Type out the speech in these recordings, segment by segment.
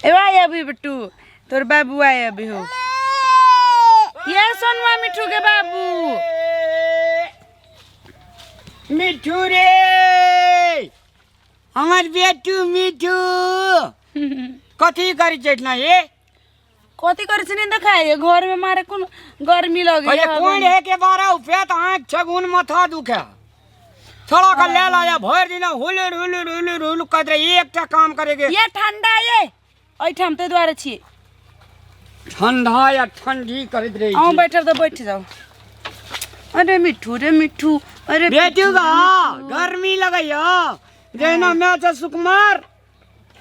ए आया अभी बिट्टू तोर बाबू आए अभी हो ये सोनुआ मिठू के बाबू मिठू रे हमार बेटू मिठू कथी करी चटना ये कथी करे से नहीं देखाए घर में मारे कौन गर्मी लगे अरे कौन है के बारा उफे त आंख छगुन माथा दुखे थोड़ा का ले लाया भर दिन हुलुर हुलुर हुलुर हुलुर कर रहे एकटा काम करेगे ये ठंडा ये ओइठाम ते द्वारे छी ठंडा या ठंडी करत रही आओ बैठब तो बैठ जाओ अरे मिठू रे मिठू अरे बेटू का गर्मी लगैया जेना मैच सुकुमार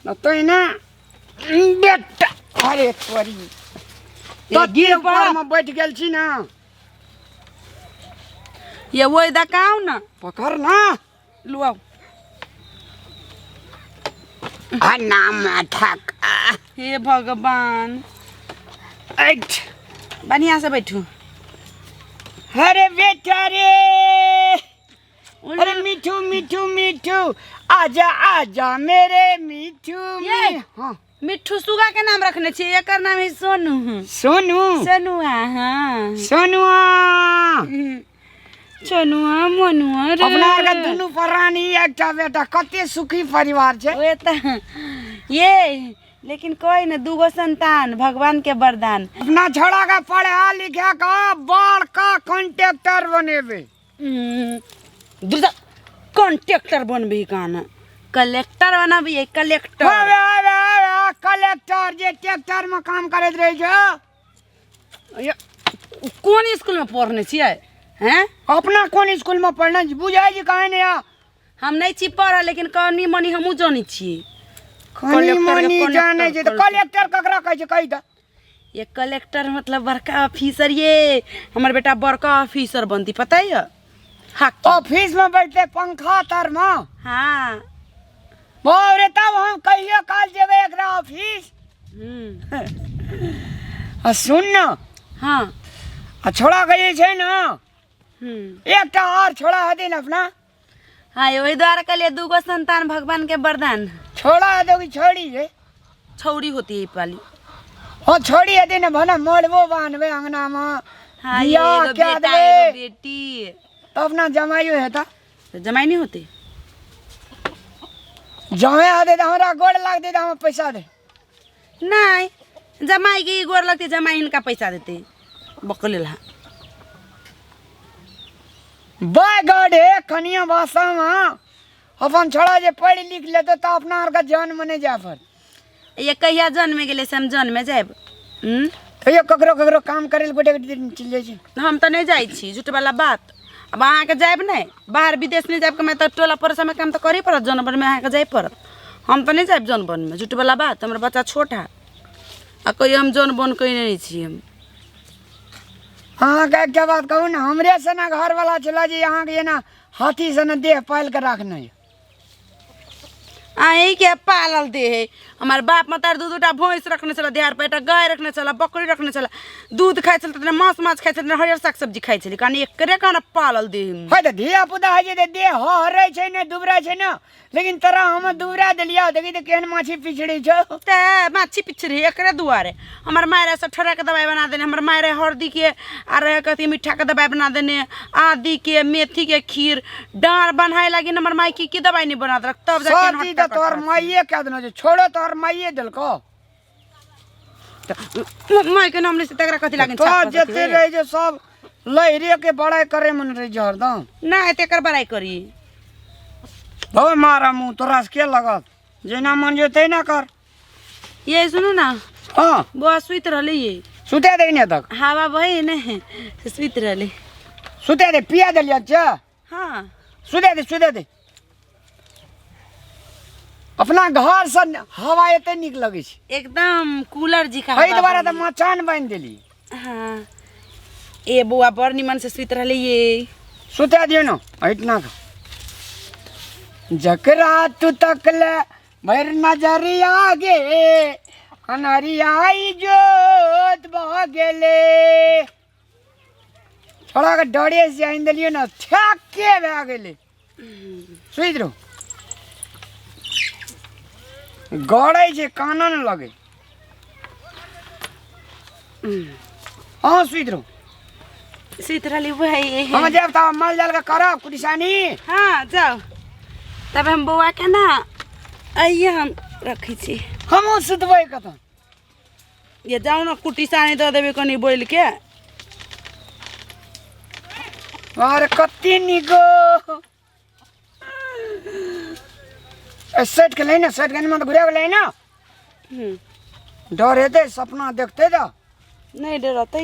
न तो ना बेटा अरे तोरी तो गिर पर में बैठ गेल छी ना ये वही दकाओ ना पकड़ ना लुआओ नाम ठक हे भगवान ऐठ बढ़िया से बैठू अरे बेटा रे अरे मिठू मिठू मिठू आजा आजा मेरे मिठू ये हाँ मिठू सुगा के नाम रखने छी एकर नाम है सोनू सोनू सोनुआ हाँ सोनुआ सोनुआ मनुआ रे अपना का दुनु प्राणी एकटा बेटा कते सुखी परिवार छे ओए त ये लेकिन कोई न दूगो संतान भगवान के वरदान अपना छोड़ा का पढ़ा लिखा का बड़का कॉन्ट्रैक्टर बनेबे दूसरा कॉन्ट्रैक्टर बनबी काना कलेक्टर बनबी कलेक्टर कलेक्टर जे ट्रैक्टर में काम करत रहे छ कौन स्कूल में पढ़ने छियै हैं अपना कौन स्कूल में पढ़ना बुझाई जी काहे ने हम नहीं छी पढ़ा लेकिन कनी मनी हमहू जानी छी कनी मनी जाने जे तो कलेक्टर ककरा कह छै कहि द ये कलेक्टर मतलब बड़का ऑफिसर ये हमर बेटा बड़का ऑफिसर बनती पता है ऑफिस में बैठते पंखा तर में हाँ बोरे तब हम कहियो काल जेबे एकरा ऑफिस आ सुन न हाँ आ छोड़ा गई छै ना एकटा और छोड़ा हदिन अपना हाँ वही द्वारा के लिए दूगो संतान भगवान के वरदान छोड़ा दोगी छोड़ी रे छौड़ी होती है पाली हो छोड़ी हदिन भना मोड़बो बांधबे अंगना में हाँ बिया ये क्या बेटा देबे एगो बेटी तो अपना जमाइयो है तो जमाई नहीं होती जमे आ दे तो हमरा गोड़ लाग दे तो हम पैसा दे नहीं जमाई की गोर लगती जमाई इनका पैसा देते बकले ला बाय गॉड है कनिया भाषा में अपन छोड़ा जे पढ़ लिख लेते तो अपना और का जन्म नहीं जा पर ये कहिया जन्म गेले से हम जन्म जाब कहियो ककरो ककरो काम करे गोटे दिन चल जाय छी हम तो नहीं जाई छी झूठ वाला बात अब अहाँ के जाब नहीं बाहर विदेश नहीं जाब के मैं तो टोला पड़ोस में काम तो करी पड़त जनवन में अहाँ के जाए पड़त हम तो नहीं जाब जनवन में झूठ वाला बात हमारा बच्चा छोटा आ कोई हम जनवन कोई नहीं छी हम हाँ क्या बात कहूँ ना हमरे से ना घर वाला चला जी यहाँ के ना हाथी से ना देह पाल कर रखना है यही के पालल दे है हमारे बाप मतार दूटा भैंस रखने चला देहार पे गाय रखने चला बकरी रखने चला दूध खाए चलते मांस माछ खाए चलते हरियर साग सब्जी खाए चली कहानी एकरे कहना पालल दे है तो धिया पुता है जे देह हरे छै ने दुबरा छै ना लेकिन तरा हम दुबरा देलिया देखी तो केहन माछी पिछड़ी छो ते माछी पिछड़ी एकरे दुआरे हमार मायरे से ठोरा के दवाई बना देने हमार मायरे हल्दी के और कथी मीठा के दवाई बना देने आदि के मेथी के खीर डाँड़ बनाए लगी हमार माई की दवाई नहीं बना दे तब जाके तोर माइये कह देना जो छोड़ो तोर माइये दिलको माई के नाम से तकरा कथी लागिन तो जते रहे जो सब लहरे के बड़ाई करे मन रही हरदम ना तेकर बड़ाई करी हो मारा मुंह तोरा से के लगत जेना मन जे ते ना कर ये सुनो ना हां बुआ सुत रहले ये सुते दे ने तक हवा बहे ने सुत रहले सुते दे पिया देलिया छ हां सुते दे अपना घर से हवा एते निक लगे छै एकदम कूलर जी का हई दोबारा त मचान बांध देली हां ए बुआ बड़ निमन से सुत रहले ये सुते दियो न इतना का जकरा तू तकले भर नजरिया गे अनरियाई जोत बह गेले छोड़ा के डरे से आइन देलियो न थके भे गेले सुइत रहो गड़े छे काना न लगे हाँ सुत रहो सीतरली भाई हम जब तब माल जाल का करब कुटिसानी हाँ जाओ तब हम बौआ के ना आइए हम रखी छी हम सुतबै कत ये जाओ ना कुटी सानी दे देबे कनी बोल के अरे कति निको सेट के लेना सेट के मत घुरे लेना डर हेते सपना देखते जा नहीं डरते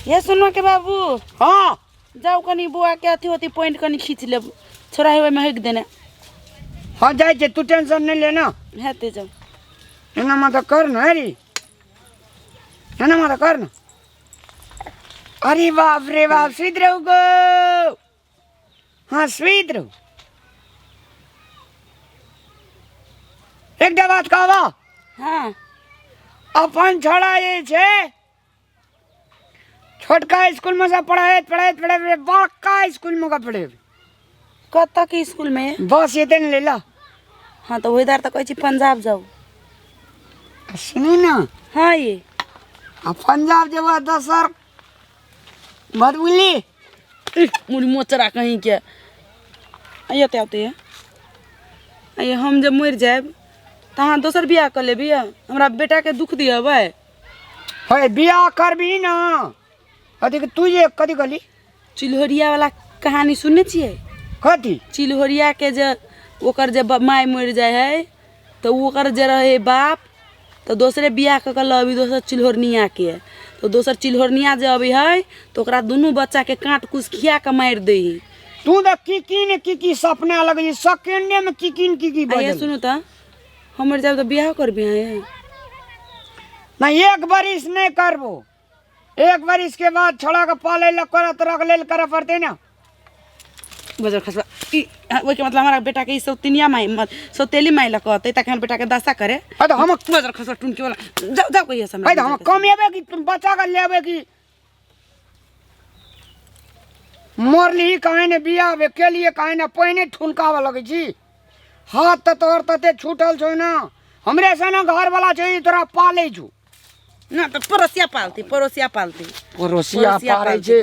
ये सुनो के बाबू हाँ जाओ कनी बुआ के अथी होती पॉइंट कनी खींच ले छोरा है में हक देने हाँ जाए छे तू टेंशन नहीं लेना हेते जाओ एना मत कर ना रे एना मत कर ना अरे बाप रे बाप स्वीत रहो गो हाँ स्वीत रहो एक बात कहवा हाँ अपन छोड़ा ये छे छोटका स्कूल में से पढ़ाए बड़का स्कूल में का पढ़े कत के स्कूल में बस ये ले ला हाँ तो इधर तो कहे पंजाब जाओ सुनी ना हाँ ये अब पंजाब जब दसर मत बोली मुझे मोचरा कहीं के आइए तो आते हैं आइए हम जब मर जाए तहाँ दोसर बियाह कर ले बिया हमरा बेटा के दुख दिया भाई है बियाह कर भी ना अथी के तू ये कथी कहली चिल्होरिया वाला कहानी सुनने छिए कथी चिल्होरिया के जे ओकर जे माय मर जाए है तो ओकर जे रहे बाप तो दूसरे बियाह कर के अभी दोसर चिल्होरनिया के तो दोसर चिल्होरनिया जे अभी है तो ओकरा दोनों बच्चा के काट कुछ खिया के मार दे तू तो की सपना लगे सेकेंडे में की आइए सुनो तो हमर जब तो बियाह कर भी है ना एक बरिस नहीं करबो एक बरिस के बाद छोड़ा के पाले ला करत रख लेल करे पड़ते ना बजर खसबा ओइ के मतलब हमारा बेटा के सौतिनिया माई सौतेली माई ला कहते ताकि हम बेटा के दशा करे तो हम बजर खसबा टुनकी वाला जाओ जाओ कहिए समय हम कमेबे कि तुम बच्चा का लेबे कि मोरली कहे ने बियाह के लिए कहे ने पहिने ठुनकावा लगे छी हाथ तो तोर तते छूटल छो ना हमरे से ना घर वाला छै तोरा पाले छु ना तो पड़ोसिया पालती पड़ोसिया पाले छै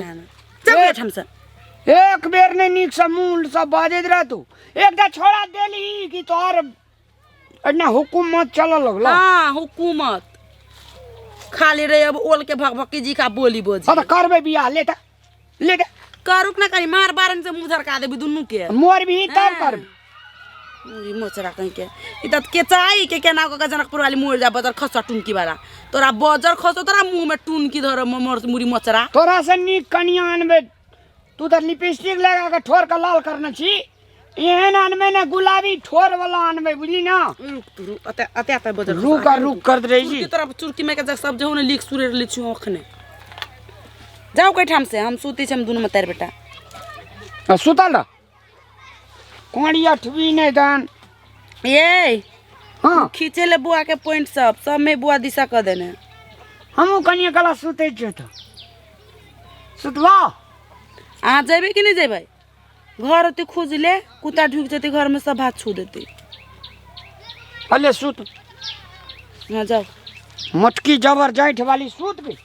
जब हमसे एक बेर ने नीक से मूल सब बाजैत रह तू एकटा छोड़ा देली कि तोर अन्ना हुकूमत चल लगल हां हुकूमत खाली रे अब ओल के भगभकी जी का बोली बोझी अब करबे बियाह लेटा लेटा करुक ना करी मार बारन से मुंह धरका देबी दुन्नु के मोर भी तब कर मुरी मोचरा कहीं के इतना के चाही के केना को जनकपुर वाली मोर जा बजर खसा टुनकी वाला तोरा बजर खसो तोरा मुंह में टुनकी धर मोर मुरी मोचरा तोरा से नीक कनिया अनबे तू तो लिपस्टिक लगा के ठोर का लाल करना छी एहन अनबे ना गुलाबी ठोर वाला अनबे बुझली ना रुक तू रुक अते अते बजर रुक कर रही छी तोरा चुरकी में के सब जो ने लिख सुरे ले छु अखने जाओ कई ठाम से हम सूती छम दुनु में तार बेटा सुतल कोड़िया ठबी नहीं दान ये हाँ खींचे ले बुआ के पॉइंट सब में बुआ दिशा कर देने हम कनिया कला सुते छ तो सुतवा आ जेबे कि नहीं जेबे घर होती खोज ले कुत्ता ढुक जते घर में सब हाथ छू देते अले सुत हाँ जाओ मटकी जबर जाइठ वाली सूत गई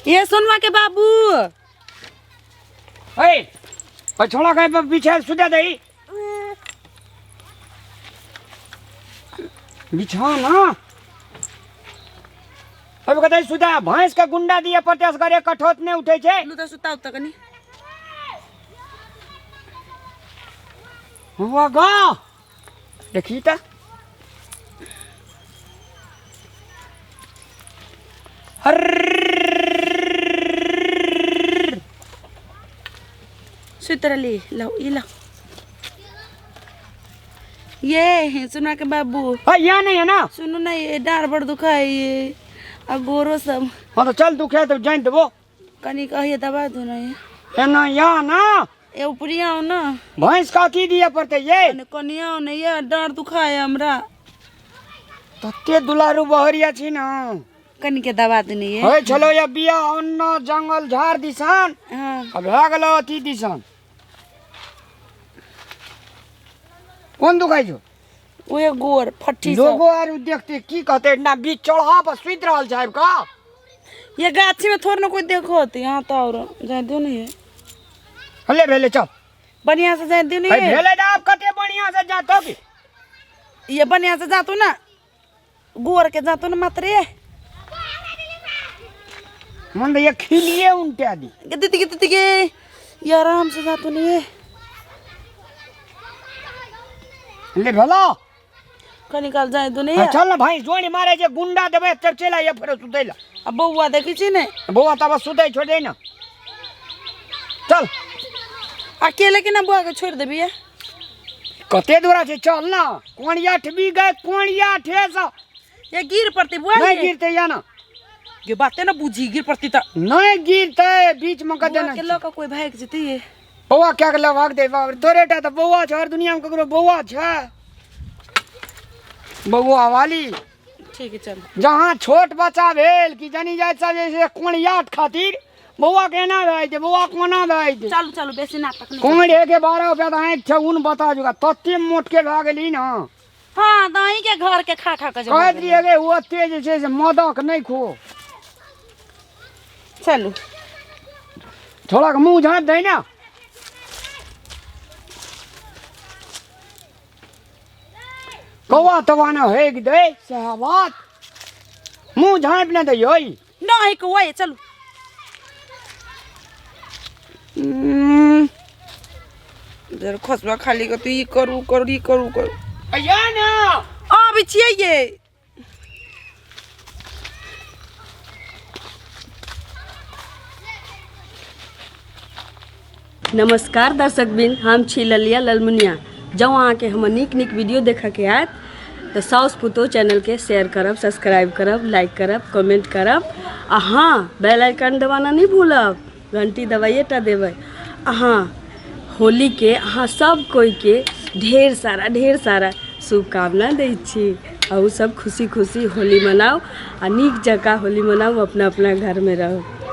ये सुनवा के बाबू ए छोड़ा कहीं पर बिछा सुधा दई बिछा ना अब कहते सुधा भैंस का गुंडा दिए प्रत्याश करे कठोत नहीं उठे छे नु तो सुता उता कनी हुआ गा देखी ता सुतरली लाओ ये लाओ ये सुना के बाबू यहाँ नहीं है ना सुनो ना ये डार बड़ दुखा है ये अब गोरो सब हाँ तो चल दुखे तो जान देबो कनी कहिए दबा दो ना ये है ना यहाँ ना ये ऊपरिया हो ना भैंस का की दिया पड़ते ये कनिया हो ना ये डार दुखा है हमरा तत्ते दुलारू बहरिया छी ना कनी के दबा देनी है होय चलो या बिया अन्न जंगल झाड़ दिसान हाँ अब भए गेलो अथी दिसान कोन दुखाइ छौ ओए गोर फट्टी सब लोगो आर देखते की कहते ना बीच चढ़ा पर सुत रहल साहब का ये गाछी में थोड़ा ना कोई देखो होती यहाँ तो और जाए दो नहीं है हले भेले चल बढ़िया से जाए दो नहीं भाई है भेले ना आप कते बढ़िया से जातो की ये बढ़िया से जातू ना गोर के जातू ना मात्र ये मन ये खिलिए उनटे दी गद्दी के ये आराम से जातू नहीं है ले भेलो निकाल जाए दो नहीं चल ना भाई जोड़ी मारे जे गुंडा देबे तब चला ये फिर सुतैला अब बउआ देखी छी ने बउआ तब सुतै छोड़े ना चल अकेले के ना बुआ के छोड़ देबी है कते दूरा से चल ना कोणिया ठबी गए कोणिया ठेस ये गिर पड़ती बुआ नहीं गिरते या ना ये बातें ना बुझी गिर पड़ती तो नहीं गिरते बीच में कदे बुआ ना के लोग का कोई भाग जती है बउआ क्या के भाग दे बाप तोरेटा तो बउआ छ हर दुनिया में ककरो बउआ छ बउआ वाली ठीक है चल जहाँ छोट बच्चा भेल कि जनी जाय सब जैसे कोणियाट खातिर बउआ केना भाई दे बउआ कोना भाई दे चलो चलो बेसी नाटक नहीं कोण के 12 रुपया तो एक छ उन बता जुगा तत्ते मोट के भाग ली ना हाँ दाई के घर के खा खा के जो कहत रही गे वो तेज से मदक नहीं खो चलो थोड़ा का मुंह झाँप दे ना कौआ तवाना है कि दे सहबात मुंह झाँप ना दे योई नहीं को वो चलो जरा खसबा खाली का तो ये करू अया ना अब चाहिए नमस्कार दर्शक बिन हम छी ललिया ललमुनिया जब अहाँ के हम नीक वीडियो देखा के आयत तो साउस पुतो चैनल के शेयर करब सब्सक्राइब करब लाइक करब कमेंट करब आ हाँ बेल आइकन दबाना नहीं भूलब घंटी दबाइए टा देबै हाँ होली के अहाँ सब कोई के ढेर सारा शुभकामना दै छी और सब खुशी होली मनाओ आ नीक जकाँ होली मनाओ अपना घर में रहो।